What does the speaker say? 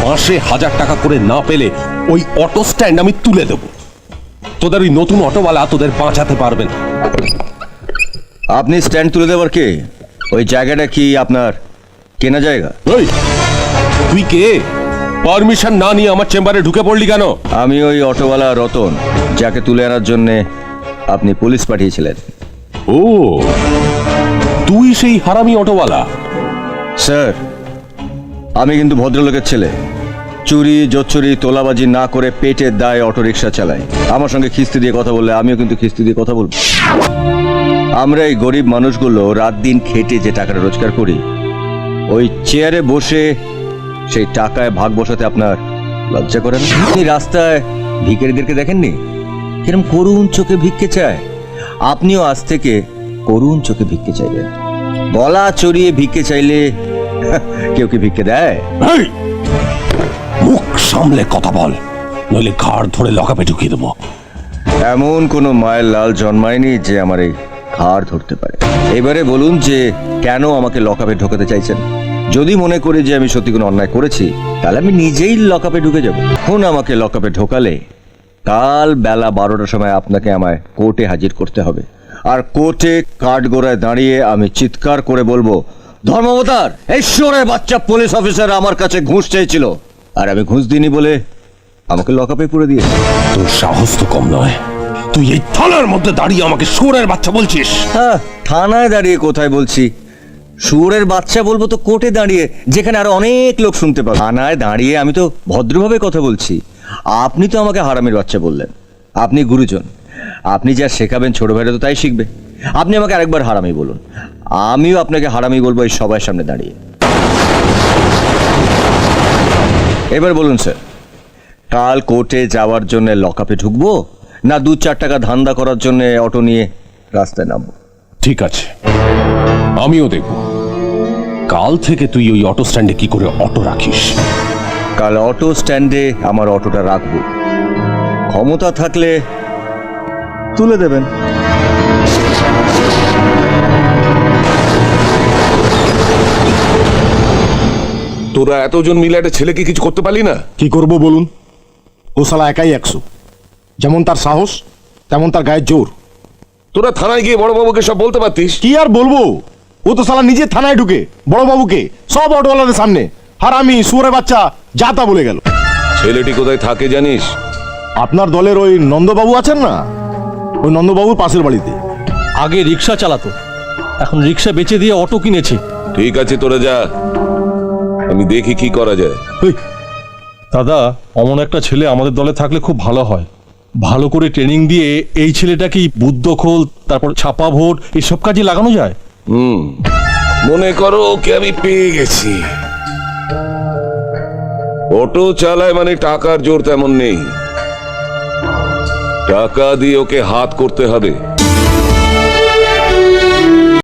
মাসে 1000 টাকা করে না পেলে ওই অটো স্ট্যান্ড আমি তুলে দেব। তোদের ওই নতুন অটোওয়ালা তোদের বাঁচাতে পারবে না। আপনি স্ট্যান্ড তুলে দেবার কে? ওই জায়গাটা কি আপনার কেনা জায়গা? ওই তুই কে? পারমিশন না নিয়ে আমার চেম্বারে ঢুকে পড়লি কেন? আমি ওই অটোওয়ালা রতন, যাকে তুলে আনার জন্যে আপনি পুলিশ পাঠিয়েছিলেন। ও, তুই সেই হারামি অটোওয়ালা? স্যার, আমি কিন্তু ভদ্রলোকের ছেলে। চুরি জোচ্চুরি তোলাবাজি না করে পেটের দায়ে অটো রিক্সা চালাই। আমার সঙ্গে খিস্তি দিয়ে কথা বললে আমিও কিন্তু খিস্তি দিয়ে কথা বলবো। আমরা এই গরিব মানুষগুলো রাত দিন খেটে যে টাকাটা রোজগার করি, ওই চেয়ারে বসে সেই টাকায় ভাগ বসাতে আপনার লজ্জা করে না? আপনি রাস্তায় ভিখারিদেরকে দেখেননি কিরম করুণ চোখে ভিক্ষে চায়? আপনিও আজ থেকে করুণ চোখে ভিক্ষে চাইবেন। গলা চড়িয়ে ভিক্ষে চাইলে কেউ কি ভিক্ষে দেয়? এই, মুখ সামলে কথা বল, নইলে ঘাড় ধরে লকাপে ঢুকিয়ে দেবো। এমন কোনো মায়ের লাল জন্মায়নি যে আমার এই ঘাড় ধরতে পারে। এবারে বলুন যে কেন আমাকে লকআপে ঢোকাতে চাইছেন? যদি মনে করি যে আমি সত্যি কোনো অন্যায় করেছি, তাহলে আমি নিজেই লকআপে ঢুকে যাব। এখন আমাকে লকআপে ঢোকালে কাল বেলা 12টার সময় আপনাকে আমায় কোর্টে হাজির করতে হবে। আর কোর্টে কাঠগোড়ায় দাঁড়িয়ে আমি চিৎকার করে বলবো, ধর্মাবতার, এই শোরের বাচ্চা পুলিশ অফিসার আমার কাছে ঘুষ চেয়েছিল, আর আমি ঘুষ দিইনি বলে আমাকে লকআপে পুরে দিয়েছে। তোর সাহস তো কম নয়, তুই এই থানার মধ্যে দাঁড়িয়ে আমাকে শুয়োরের বাচ্চা বলছিস? হ্যাঁ, থানায় দাঁড়িয়ে কোথায় বলছি? শুয়োরের বাচ্চা বলবো তো কোর্টে দাঁড়িয়ে, যেখানে আরো অনেক লোক শুনতে পাবে। থানায় দাঁড়িয়ে আমি তো ভদ্রভাবে কথা বলছি। আপনি তো আমাকে হারামির বাচ্চা বললেন। আপনি গুরুজন, আপনি যা শেখাবেন ছোট ভাইরা তো তাই শিখবে। আপনি আমাকে আরেকবার হারামি বলুন, আমিও আপনাকে হারামি বলবো এই সবার সামনে দাঁড়িয়ে। এবার বলুন স্যার, কাল কোর্টে যাওয়ার জন্য লকআপে ঢুকবো, না 2-4 টাকা ধান্দা করার জন্য অটো নিয়ে রাস্তায় নামবো? ঠিক আছে, আমিও দেখব কাল থেকে তুই ওই অটো স্ট্যান্ডে কি করে অটো রাখিস। কাল অটো স্ট্যান্ডে আমার অটোটা রাখবো, ক্ষমতা থাকলে তুলে দেবেন। তোরা এতজন মিলে একটা ছেলেকে কিছু করতে পারলি না? কি করব বলুন? ও শালা একাই 100। যেমন তার সাহস, তেমন তার গায়ের জোর। তোরা থানায় গিয়ে বড়বাবুকে সব বলতে পারতিস। কি আর বলবো, ও তো শালা নিজে থানায় ঢুকে বড়বাবুকে সব অটোওয়ালাদের সামনে হারামি শুয়োরের বাচ্চা যা তা বলে গেল। ছেলেটি কোথায় থাকে জানিস? আপনার দলের ওই নন্দবাবু আছেন না, ওই নন্দবাবুর পাশের বাড়িতে। আগে রিক্সা চালাতো, এখন রিক্সা বেচে দিয়ে অটো কিনেছে। ঠিক আছে, তোরা যা, আমি দেখি কি করা যায়। দাদা, অমন একটা ছেলে আমাদের দলে থাকলে খুব ভালো হয়। ভালো করে ট্রেনিং দিয়ে এই ছেলেটাকে বুদ্ধ খোল, তারপর ছাপা ভোট, এসব কাজে লাগানো যায়। মনে করো ওকে আমি পেয়ে গেছি। অটো চালায় মানে টাকার জোর তেমন নেই, টাকা দিয়ে ওকে হাত করতে হবে।